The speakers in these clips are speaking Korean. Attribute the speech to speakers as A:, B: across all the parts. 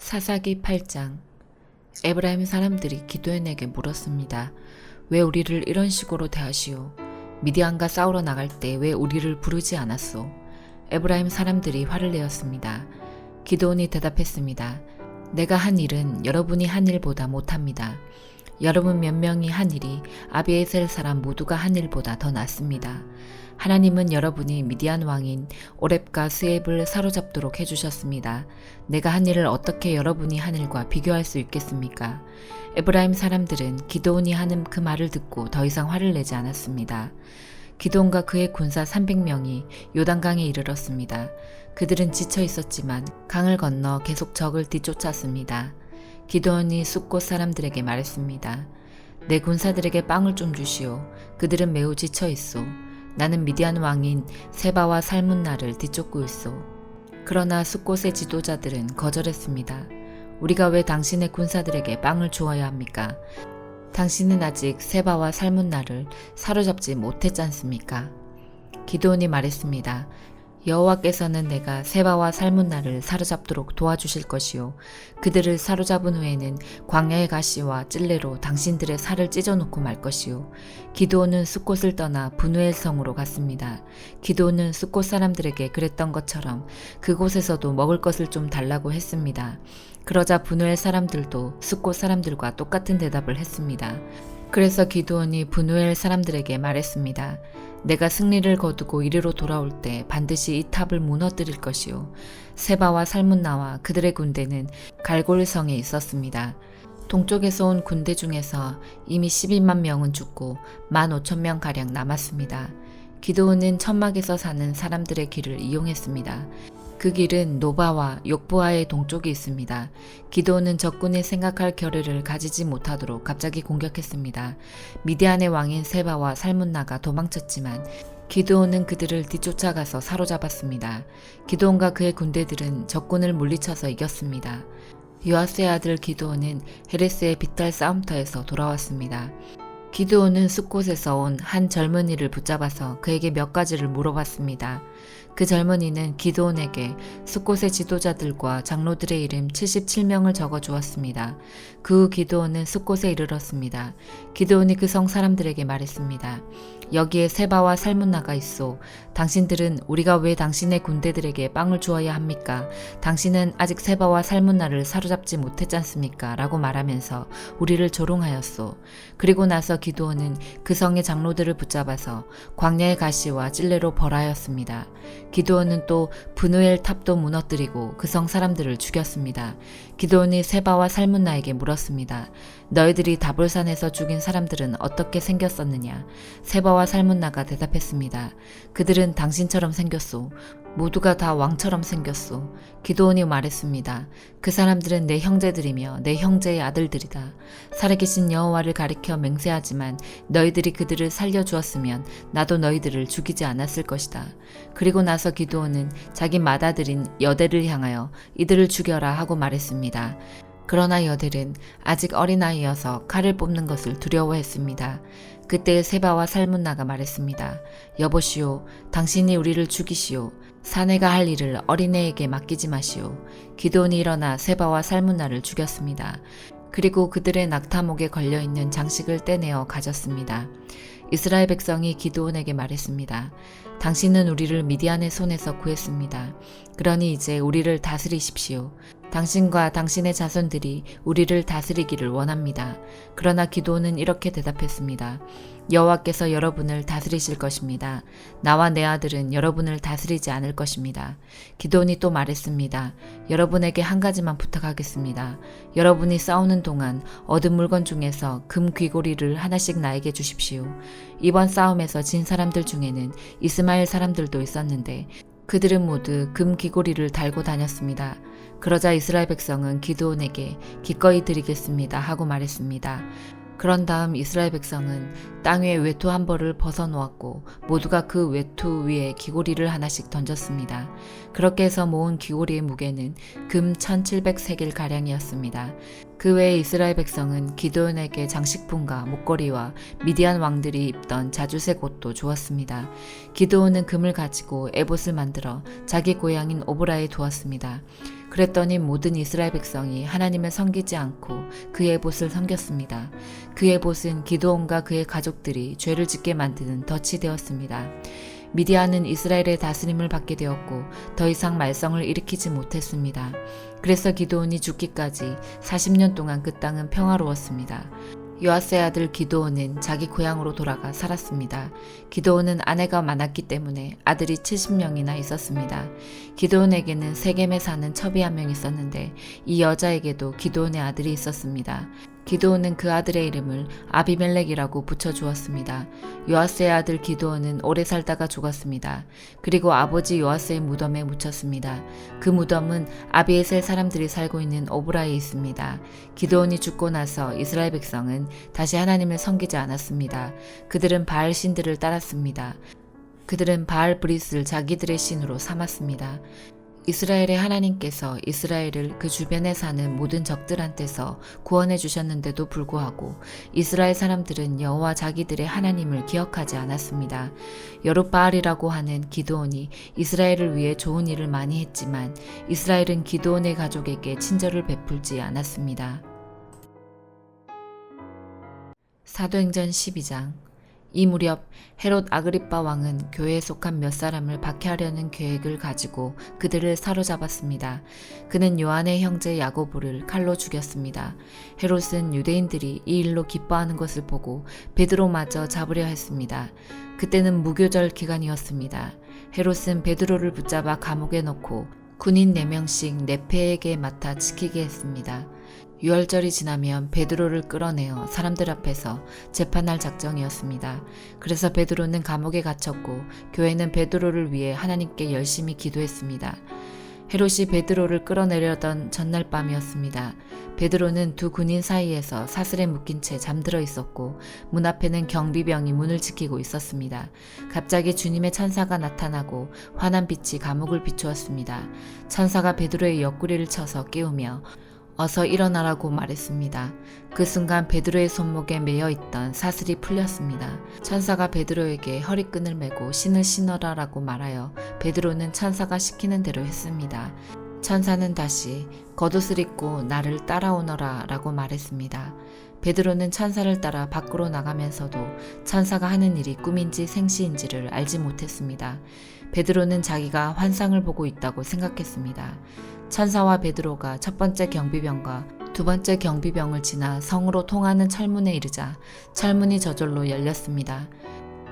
A: 사사기 8장. 에브라임 사람들이 기드온에게 물었습니다. 왜 우리를 이런 식으로 대하시오? 미디안과 싸우러 나갈 때 왜 우리를 부르지 않았소? 에브라임 사람들이 화를 내었습니다. 기드온이 대답했습니다. 내가 한 일은 여러분이 한 일보다 못합니다. 여러분 몇 명이 한 일이 아비에셀 사람 모두가 한 일보다 더 낫습니다. 하나님은 여러분이 미디안 왕인 오렙과 스앱을 사로잡도록 해주셨습니다. 내가 한 일을 어떻게 여러분이 한 일과 비교할 수 있겠습니까? 에브라임 사람들은 기드온이 하는 그 말을 듣고 더 이상 화를 내지 않았습니다. 기드온과 그의 군사 300명이 요단강에 이르렀습니다. 그들은 지쳐 있었지만 강을 건너 계속 적을 뒤쫓았습니다. 기드온이 숫곳 사람들에게 말했습니다. 내 군사들에게 빵을 좀 주시오. 그들은 매우 지쳐 있소. 나는 미디안 왕인 세바와 살문나를 뒤쫓고 있소. 그러나 숫곳의 지도자들은 거절했습니다. 우리가 왜 당신의 군사들에게 빵을 주어야 합니까? 당신은 아직 세바와 살문나를 사로잡지 못했지 않습니까? 기드온이 말했습니다. 여호와께서는 내가 세바와 살문나를 사로잡도록 도와주실 것이요. 그들을 사로잡은 후에는 광야의 가시와 찔레로 당신들의 살을 찢어놓고 말 것이요. 기드온은 숫곳을 떠나 브누엘 성으로 갔습니다. 기드온은 숫곳 사람들에게 그랬던 것처럼 그곳에서도 먹을 것을 좀 달라고 했습니다. 그러자 브누엘 사람들도 숫곳 사람들과 똑같은 대답을 했습니다. 그래서 기드온이 브누엘 사람들에게 말했습니다. 내가 승리를 거두고 이리로 돌아올 때 반드시 이 탑을 무너뜨릴 것이요. 세바와 살문나와 그들의 군대는 갈골성에 있었습니다. 동쪽에서 온 군대 중에서 이미 12만 명은 죽고 15,000명가량 남았습니다. 기드온은 천막에서 사는 사람들의 길을 이용했습니다. 그 길은 노바와 욕부아의 동쪽에 있습니다. 기드온은 적군이 생각할 겨를을 가지지 못하도록 갑자기 공격했습니다. 미디안의 왕인 세바와 살문나가 도망쳤지만 기드온은 그들을 뒤쫓아가서 사로잡았습니다. 기드온과 그의 군대들은 적군을 물리쳐서 이겼습니다. 요아스의 아들 기드온은 헤레스의 빗달 싸움터에서 돌아왔습니다. 기드온은 숫곳에서 온 한 젊은이를 붙잡아서 그에게 몇 가지를 물어봤습니다. 그 젊은이는 기드온에게 숫곳의 지도자들과 장로들의 이름 77명을 적어 주었습니다. 그 후 기드온은 숫곳에 이르렀습니다. 기드온이 그 성 사람들에게 말했습니다. 여기에 세바와 살문나가 있소. 당신들은 우리가 왜 당신의 군대들에게 빵을 주어야 합니까? 당신은 아직 세바와 살문나를 사로잡지 못했지 않습니까? 라고 말하면서 우리를 조롱하였소. 그리고 나서 기드온은 그 성의 장로들을 붙잡아서 광야의 가시와 찔레로 벌하였습니다. 기드온은 또 브누엘 탑도 무너뜨리고 그 성 사람들을 죽였습니다. 기드온이 세바와 살문나에게 물었습니다. 너희들이 다볼산에서 죽인 사람들은 어떻게 생겼었느냐? 세바와 살문나가 대답했습니다. 그들은 당신처럼 생겼소. 모두가 다 왕처럼 생겼소. 기드온이 말했습니다. 그 사람들은 내 형제들이며 내 형제의 아들들이다. 살아계신 여호와를 가리켜 맹세하지만 너희들이 그들을 살려주었으면 나도 너희들을 죽이지 않았을 것이다. 그리고 나서 기드온은 자기 맏아들인 여델을 향하여 이들을 죽여라 하고 말했습니다. 그러나 여델은 아직 어린아이여서 칼을 뽑는 것을 두려워했습니다. 그때 세바와 살문나가 말했습니다. 여보시오, 당신이 우리를 죽이시오. 사내가 할 일을 어린애에게 맡기지 마시오. 기드온이 일어나 세바와 살문나를 죽였습니다. 그리고 그들의 낙타목에 걸려있는 장식을 떼내어 가졌습니다. 이스라엘 백성이 기드온에게 말했습니다. 당신은 우리를 미디안의 손에서 구했습니다. 그러니 이제 우리를 다스리십시오. 당신과 당신의 자손들이 우리를 다스리기를 원합니다. 그러나 기드온은 이렇게 대답했습니다. 여호와께서 여러분을 다스리실 것입니다. 나와 내 아들은 여러분을 다스리지 않을 것입니다. 기드온이 또 말했습니다. 여러분에게 한 가지만 부탁하겠습니다. 여러분이 싸우는 동안 얻은 물건 중에서 금 귀고리를 하나씩 나에게 주십시오. 이번 싸움에서 진 사람들 중에는 이스마엘 사람들도 있었는데 그들은 모두 금 귀고리를 달고 다녔습니다. 그러자 이스라엘 백성은 기드온에게 기꺼이 드리겠습니다 하고 말했습니다. 그런 다음 이스라엘 백성은 땅 위에 외투 한 벌을 벗어놓았고 모두가 그 외투 위에 귀고리를 하나씩 던졌습니다. 그렇게 해서 모은 귀고리의 무게는 금 1700세겔 가량이었습니다. 그 외에 이스라엘 백성은 기드온에게 장식품과 목걸이와 미디안 왕들이 입던 자주색 옷도 주었습니다. 기드온은 금을 가지고 에봇을 만들어 자기 고향인 오브라에 두었습니다. 그랬더니 모든 이스라엘 백성이 하나님을 섬기지 않고 그의 봇을 섬겼습니다. 그의 봇은 기드온과 그의 가족들이 죄를 짓게 만드는 덫이 되었습니다. 미디안은 이스라엘의 다스림을 받게 되었고 더 이상 말썽을 일으키지 못했습니다. 그래서 기드온이 죽기까지 40년 동안 그 땅은 평화로웠습니다. 요아스의 아들 기드온은 자기 고향으로 돌아가 살았습니다. 기드온은 아내가 많았기 때문에 아들이 70명이나 있었습니다. 기드온에게는 세겜에 사는 첩이 한 명 있었는데 이 여자에게도 기드온의 아들이 있었습니다. 기드온은 그 아들의 이름을 아비멜렉이라고 붙여주었습니다. 요아스의 아들 기드온은 오래 살다가 죽었습니다. 그리고 아버지 요아스의 무덤에 묻혔습니다. 그 무덤은 아비에셀 사람들이 살고 있는 오브라에 있습니다. 기드온이 죽고 나서 이스라엘 백성은 다시 하나님을 섬기지 않았습니다. 그들은 바알 신들을 따랐습니다. 그들은 바알 브릿을 자기들의 신으로 삼았습니다. 이스라엘의 하나님께서 이스라엘을 그 주변에 사는 모든 적들한테서 구원해 주셨는데도 불구하고 이스라엘 사람들은 여호와 자기들의 하나님을 기억하지 않았습니다. 여룻바알이라고 하는 기드온이 이스라엘을 위해 좋은 일을 많이 했지만 이스라엘은 기드온의 가족에게 친절을 베풀지 않았습니다. 사도행전 12장. 이 무렵 헤롯 아그리빠 왕은 교회에 속한 몇 사람을 박해하려는 계획을 가지고 그들을 사로잡았습니다. 그는 요한의 형제 야고보를 칼로 죽였습니다. 헤롯은 유대인들이 이 일로 기뻐하는 것을 보고 베드로마저 잡으려 했습니다. 그때는 무교절 기간이었습니다. 헤롯은 베드로를 붙잡아 감옥에 넣고 군인 4명씩 네페에게 맡아 지키게 했습니다. 유월절이 지나면 베드로를 끌어내어 사람들 앞에서 재판할 작정이었습니다. 그래서 베드로는 감옥에 갇혔고 교회는 베드로를 위해 하나님께 열심히 기도했습니다. 헤롯이 베드로를 끌어내려던 전날 밤이었습니다. 베드로는 두 군인 사이에서 사슬에 묶인 채 잠들어 있었고 문 앞에는 경비병이 문을 지키고 있었습니다. 갑자기 주님의 천사가 나타나고 환한 빛이 감옥을 비추었습니다. 천사가 베드로의 옆구리를 쳐서 깨우며 어서 일어나라고 말했습니다. 그 순간 베드로의 손목에 매여 있던 사슬이 풀렸습니다. 천사가 베드로에게 허리끈을 매고 신을 신어라라고 말하여 베드로는 천사가 시키는 대로 했습니다. 천사는 다시 겉옷을 입고 나를 따라오너라 라고 말했습니다. 베드로는 천사를 따라 밖으로 나가면서도 천사가 하는 일이 꿈인지 생시인지를 알지 못했습니다. 베드로는 자기가 환상을 보고 있다고 생각했습니다. 천사와 베드로가 첫 번째 경비병과 두 번째 경비병을 지나 성으로 통하는 철문에 이르자 철문이 저절로 열렸습니다.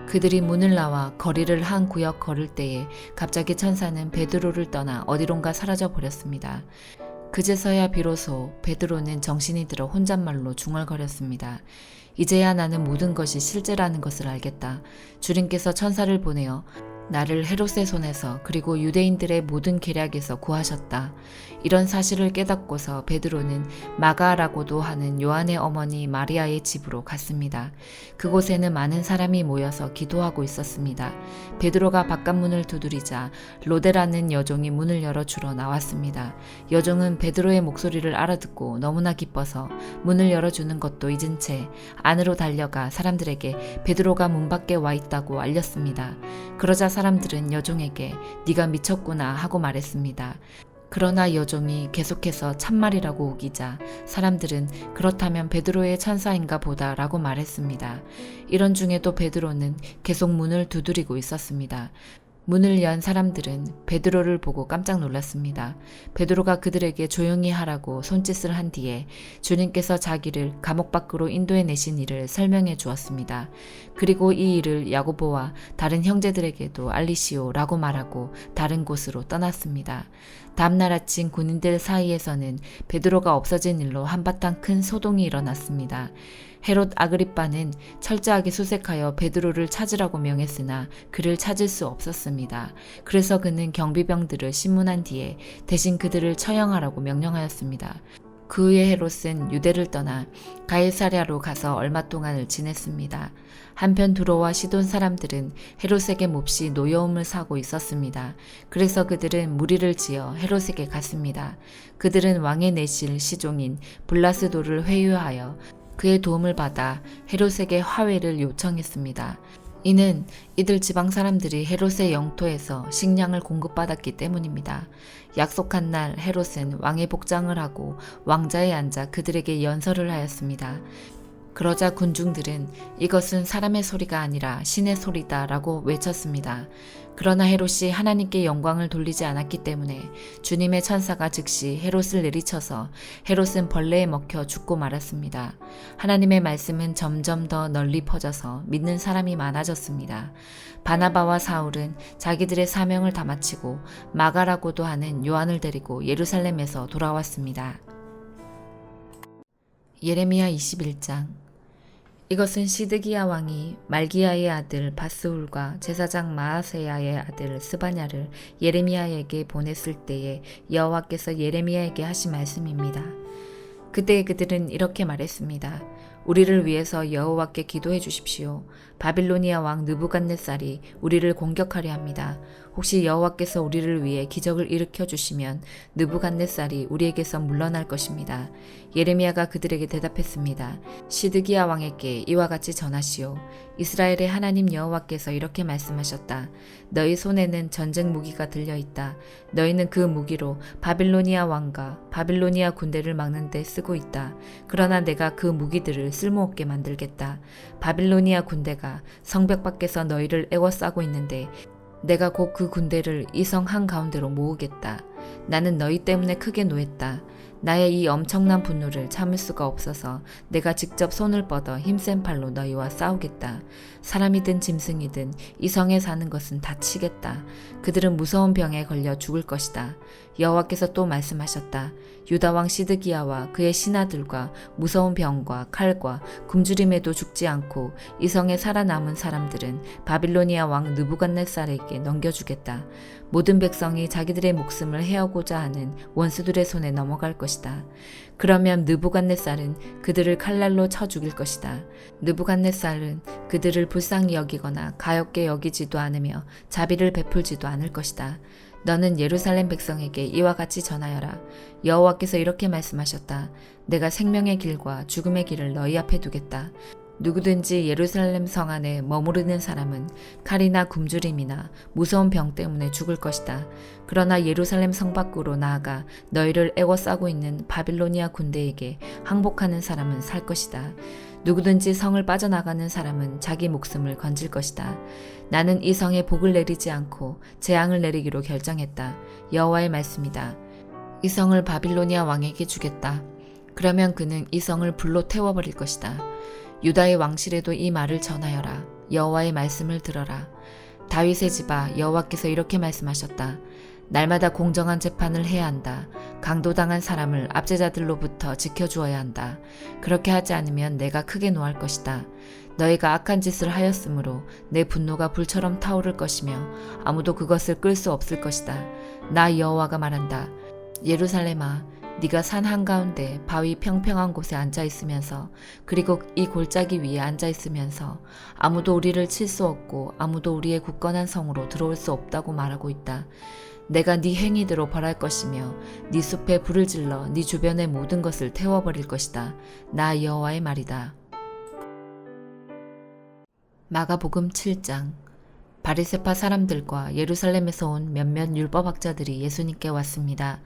A: 그들이 문을 나와 거리를 한 구역 걸을 때에 갑자기 천사는 베드로를 떠나 어디론가 사라져 버렸습니다. 그제서야 비로소 베드로는 정신이 들어 혼잣말로 중얼거렸습니다. 이제야 나는 모든 것이 실제라는 것을 알겠다. 주님께서 천사를 보내어 나를 헤롯의 손에서 그리고 유대인들의 모든 계략에서 구하셨다. 이런 사실을 깨닫고서 베드로는 마가라고도 하는 요한의 어머니 마리아의 집으로 갔습니다. 그곳에는 많은 사람이 모여서 기도하고 있었습니다. 베드로가 바깥문을 두드리자 로데라는 여종이 문을 열어 주러 나왔습니다. 여종은 베드로의 목소리를 알아듣고 너무나 기뻐서 문을 열어주는 것도 잊은 채 안으로 달려가 사람들에게 베드로가 문 밖에 와 있다고 알렸습니다. 그러자 사람들은 여종에게 네가 미쳤구나 하고 말했습니다. 그러나 여종이 계속해서 참말이라고 우기자 사람들은 그렇다면 베드로의 천사인가 보다 라고 말했습니다. 이런 중에도 베드로는 계속 문을 두드리고 있었습니다. 문을 연 사람들은 베드로를 보고 깜짝 놀랐습니다. 베드로가 그들에게 조용히 하라고 손짓을 한 뒤에 주님께서 자기를 감옥 밖으로 인도해 내신 일을 설명해 주었습니다. 그리고 이 일을 야고보와 다른 형제들에게도 알리시오 라고 말하고 다른 곳으로 떠났습니다. 다음날 아침 군인들 사이에서는 베드로가 없어진 일로 한바탕 큰 소동이 일어났습니다. 헤롯 아그리빠는 철저하게 수색하여 베드로를 찾으라고 명했으나 그를 찾을 수 없었습니다. 그래서 그는 경비병들을 신문한 뒤에 대신 그들을 처형하라고 명령하였습니다. 그 후에 헤롯은 유대를 떠나 가이사랴로 가서 얼마 동안을 지냈습니다. 한편 두로와 시돈 사람들은 헤롯에게 몹시 노여움을 사고 있었습니다. 그래서 그들은 무리를 지어 헤롯에게 갔습니다. 그들은 왕의 내실 시종인 블라스도를 회유하여 그의 도움을 받아 헤롯에게 화해를 요청했습니다. 이는 이들 지방 사람들이 헤롯의 영토에서 식량을 공급받았기 때문입니다. 약속한 날 헤롯은 왕의 복장을 하고 왕자에 앉아 그들에게 연설을 하였습니다. 그러자 군중들은 이것은 사람의 소리가 아니라 신의 소리다 라고 외쳤습니다. 그러나 헤롯이 하나님께 영광을 돌리지 않았기 때문에 주님의 천사가 즉시 헤롯을 내리쳐서 헤롯은 벌레에 먹혀 죽고 말았습니다. 하나님의 말씀은 점점 더 널리 퍼져서 믿는 사람이 많아졌습니다. 바나바와 사울은 자기들의 사명을 다 마치고 마가라고도 하는 요한을 데리고 예루살렘에서 돌아왔습니다. 예레미야 21장. 이것은 시드기야 왕이 말기야의 아들 바스훌과 제사장 마아세야의 아들 스바냐를 예레미야에게 보냈을 때에 여호와께서 예레미야에게 하신 말씀입니다. 그때 그들은 이렇게 말했습니다. 우리를 위해서 여호와께 기도해 주십시오. 바빌로니아 왕 느부갓네살이 우리를 공격하려 합니다. 혹시 여호와께서 우리를 위해 기적을 일으켜 주시면 느부갓네살이 우리에게서 물러날 것입니다. 예레미야가 그들에게 대답했습니다. 시드기야 왕에게 이와 같이 전하시오. 이스라엘의 하나님 여호와께서 이렇게 말씀하셨다. 너희 손에는 전쟁 무기가 들려있다. 너희는 그 무기로 바빌로니아 왕과 바빌로니아 군대를 막는 데 쓰고 있다. 그러나 내가 그 무기들을 쓸모없게 만들겠다. 바빌로니아 군대가 성벽 밖에서 너희를 애워싸고 있는데 내가 곧 그 군대를 이 성 한가운데로 모으겠다. 나는 너희 때문에 크게 노했다. 나의 이 엄청난 분노를 참을 수가 없어서 내가 직접 손을 뻗어 힘센 팔로 너희와 싸우겠다. 사람이든 짐승이든 이 성에 사는 것은 다치겠다. 그들은 무서운 병에 걸려 죽을 것이다. 여호와께서 또 말씀하셨다. 유다 왕 시드기야와 그의 신하들과 무서운 병과 칼과 굶주림에도 죽지 않고 이 성에 살아남은 사람들은 바빌로니아 왕 느부갓네살에게 넘겨주겠다. 모든 백성이 자기들의 목숨을 해하고자 하는 원수들의 손에 넘어갈 것이다. 그러면 느부갓네살은 그들을 칼날로 쳐 죽일 것이다. 느부갓네살은 그들을 불쌍히 여기거나 가엾게 여기지도 않으며 자비를 베풀지도 않을 것이다. 너는 예루살렘 백성에게 이와 같이 전하여라. 여호와께서 이렇게 말씀하셨다. 내가 생명의 길과 죽음의 길을 너희 앞에 두겠다. 누구든지 예루살렘 성 안에 머무르는 사람은 칼이나 굶주림이나 무서운 병 때문에 죽을 것이다. 그러나 예루살렘 성 밖으로 나아가 너희를 애워싸고 있는 바빌로니아 군대에게 항복하는 사람은 살 것이다. 누구든지 성을 빠져나가는 사람은 자기 목숨을 건질 것이다. 나는 이 성에 복을 내리지 않고 재앙을 내리기로 결정했다. 여호와의 말씀이다. 이 성을 바빌로니아 왕에게 주겠다. 그러면 그는 이 성을 불로 태워버릴 것이다. 유다의 왕실에도 이 말을 전하여라. 여호와의 말씀을 들어라. 다윗의 집아, 여호와께서 이렇게 말씀하셨다. 날마다 공정한 재판을 해야 한다. 강도당한 사람을 압제자들로부터 지켜주어야 한다. 그렇게 하지 않으면 내가 크게 노할 것이다. 너희가 악한 짓을 하였으므로 내 분노가 불처럼 타오를 것이며 아무도 그것을 끌 수 없을 것이다. 나 여호와가 말한다. 예루살렘아, 네가 산 한가운데 바위 평평한 곳에 앉아있으면서 그리고 이 골짜기 위에 앉아있으면서 아무도 우리를 칠 수 없고 아무도 우리의 굳건한 성으로 들어올 수 없다고 말하고 있다. 내가 네 행위대로 벌할 것이며 네 숲에 불을 질러 네 주변의 모든 것을 태워버릴 것이다. 나 여호와의 말이다. 마가복음 7장. 바리새파 사람들과 예루살렘에서 온 몇몇 율법학자들이 예수님께 왔습니다.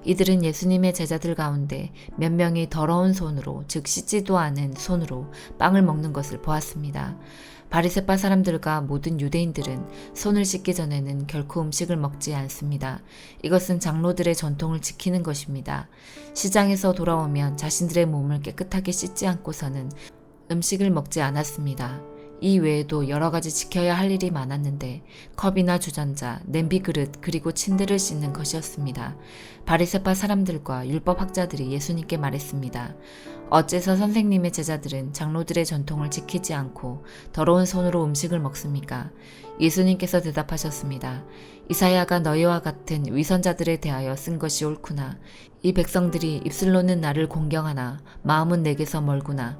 A: 이들은 예수님의 제자들 가운데 몇 명이 더러운 손으로, 즉 씻지도 않은 손으로 빵을 먹는 것을 보았습니다. 바리새파 사람들과 모든 유대인들은 손을 씻기 전에는 결코 음식을 먹지 않습니다. 이것은 장로들의 전통을 지키는 것입니다. 시장에서 돌아오면 자신들의 몸을 깨끗하게 씻지 않고서는 음식을 먹지 않았습니다. 이 외에도 여러 가지 지켜야 할 일이 많았는데 컵이나 주전자, 냄비 그릇, 그리고 침대를 씻는 것이었습니다. 바리새파 사람들과 율법학자들이 예수님께 말했습니다. 어째서 선생님의 제자들은 장로들의 전통을 지키지 않고 더러운 손으로 음식을 먹습니까? 예수님께서 대답하셨습니다. 이사야가 너희와 같은 위선자들에 대하여 쓴 것이 옳구나. 이 백성들이 입술로는 나를 공경하나 마음은 내게서 멀구나.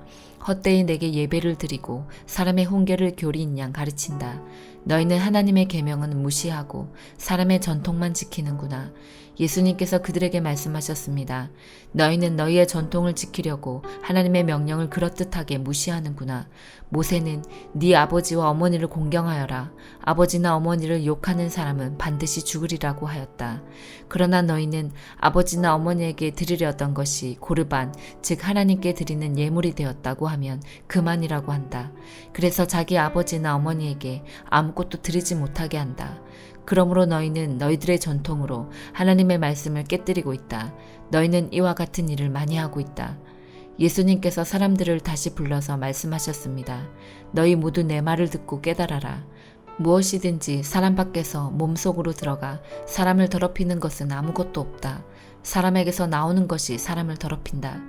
A: 헛되이 내게 예배를 드리고 사람의 훈계를 교리인 양 가르친다. 너희는 하나님의 계명은 무시하고 사람의 전통만 지키는구나. 예수님께서 그들에게 말씀하셨습니다. 너희는 너희의 전통을 지키려고 하나님의 명령을 그럴듯하게 무시하는구나. 모세는 네 아버지와 어머니를 공경하여라. 아버지나 어머니를 욕하는 사람은 반드시 죽으리라고 하였다. 그러나 너희는 아버지나 어머니에게 드리려던 것이 고르반, 즉 하나님께 드리는 예물이 되었다고 하면 그만이라고 한다. 그래서 자기 아버지나 어머니에게 아무것도 드리지 못하게 한다. 그러므로 너희는 너희들의 전통으로 하나님의 말씀을 깨뜨리고 있다. 너희는 이와 같은 일을 많이 하고 있다. 예수님께서 사람들을 다시 불러서 말씀하셨습니다. 너희 모두 내 말을 듣고 깨달아라. 무엇이든지 사람 밖에서 몸속으로 들어가 사람을 더럽히는 것은 아무것도 없다. 사람에게서 나오는 것이 사람을 더럽힌다.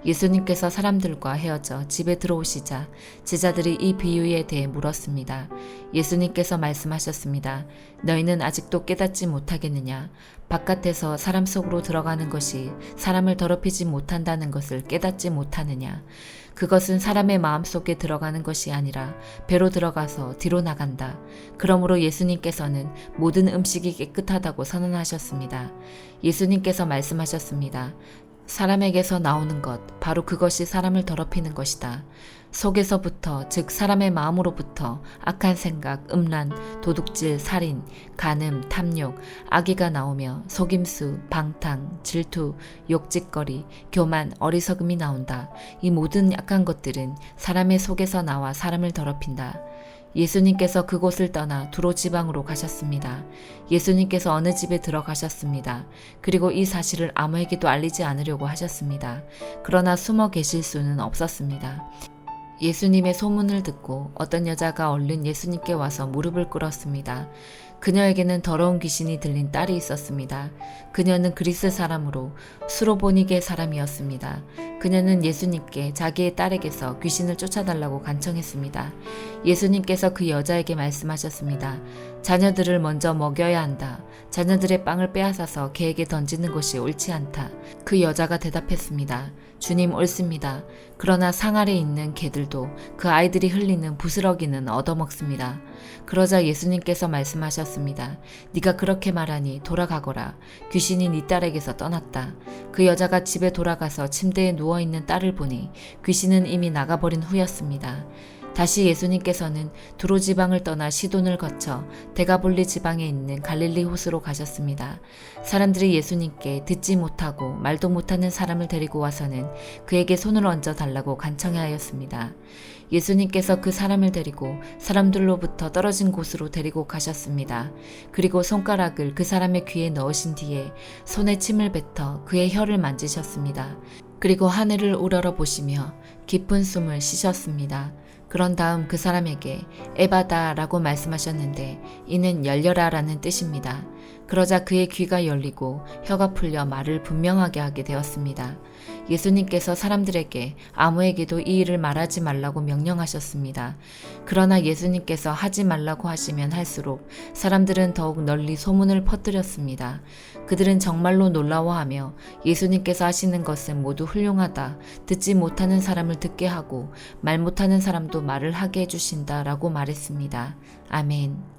A: 예수님께서 사람들과 헤어져 집에 들어오시자 제자들이 이 비유에 대해 물었습니다. 예수님께서 말씀하셨습니다. 너희는 아직도 깨닫지 못하겠느냐? 바깥에서 사람 속으로 들어가는 것이 사람을 더럽히지 못한다는 것을 깨닫지 못하느냐? 그것은 사람의 마음속에 들어가는 것이 아니라 배로 들어가서 뒤로 나간다. 그러므로 예수님께서는 모든 음식이 깨끗하다고 선언하셨습니다. 예수님께서 말씀하셨습니다. 사람에게서 나오는 것, 바로 그것이 사람을 더럽히는 것이다. 속에서부터, 즉 사람의 마음으로부터 악한 생각, 음란, 도둑질, 살인, 간음, 탐욕, 악의가 나오며 속임수, 방탕, 질투, 욕짓거리, 교만, 어리석음이 나온다. 이 모든 악한 것들은 사람의 속에서 나와 사람을 더럽힌다. 예수님께서 그곳을 떠나 두로 지방으로 가셨습니다. 예수님께서 어느 집에 들어가셨습니다. 그리고 이 사실을 아무에게도 알리지 않으려고 하셨습니다. 그러나 숨어 계실 수는 없었습니다. 예수님의 소문을 듣고 어떤 여자가 얼른 예수님께 와서 무릎을 꿇었습니다. 그녀에게는 더러운 귀신이 들린 딸이 있었습니다. 그녀는 그리스 사람으로 수로보니게 사람이었습니다. 그녀는 예수님께 자기의 딸에게서 귀신을 쫓아달라고 간청했습니다. 예수님께서 그 여자에게 말씀하셨습니다. 자녀들을 먼저 먹여야 한다. 자녀들의 빵을 빼앗아서 개에게 던지는 것이 옳지 않다. 그 여자가 대답했습니다. 주님, 옳습니다. 그러나 상 아래 있는 개들도 그 아이들이 흘리는 부스러기는 얻어먹습니다. 그러자 예수님께서 말씀하셨습니다. 네가 그렇게 말하니 돌아가거라. 귀신이 네 딸에게서 떠났다. 그 여자가 집에 돌아가서 침대에 누워있는 딸을 보니 귀신은 이미 나가버린 후였습니다. 다시 예수님께서는 두로 지방을 떠나 시돈을 거쳐 데가볼리 지방에 있는 갈릴리 호수로 가셨습니다. 사람들이 예수님께 듣지 못하고 말도 못하는 사람을 데리고 와서는 그에게 손을 얹어 달라고 간청하였습니다. 예수님께서 그 사람을 데리고 사람들로부터 떨어진 곳으로 데리고 가셨습니다. 그리고 손가락을 그 사람의 귀에 넣으신 뒤에 손에 침을 뱉어 그의 혀를 만지셨습니다. 그리고 하늘을 우러러 보시며 깊은 숨을 쉬셨습니다. 그런 다음 그 사람에게 에바다라고 말씀하셨는데 이는 열려라 라는 뜻입니다. 그러자 그의 귀가 열리고 혀가 풀려 말을 분명하게 하게 되었습니다. 예수님께서 사람들에게 아무에게도 이 일을 말하지 말라고 명령하셨습니다. 그러나 예수님께서 하지 말라고 하시면 할수록 사람들은 더욱 널리 소문을 퍼뜨렸습니다. 그들은 정말로 놀라워하며 예수님께서 하시는 것은 모두 훌륭하다. 듣지 못하는 사람을 듣게 하고 말 못하는 사람도 말을 하게 해주신다 라고 말했습니다. 아멘.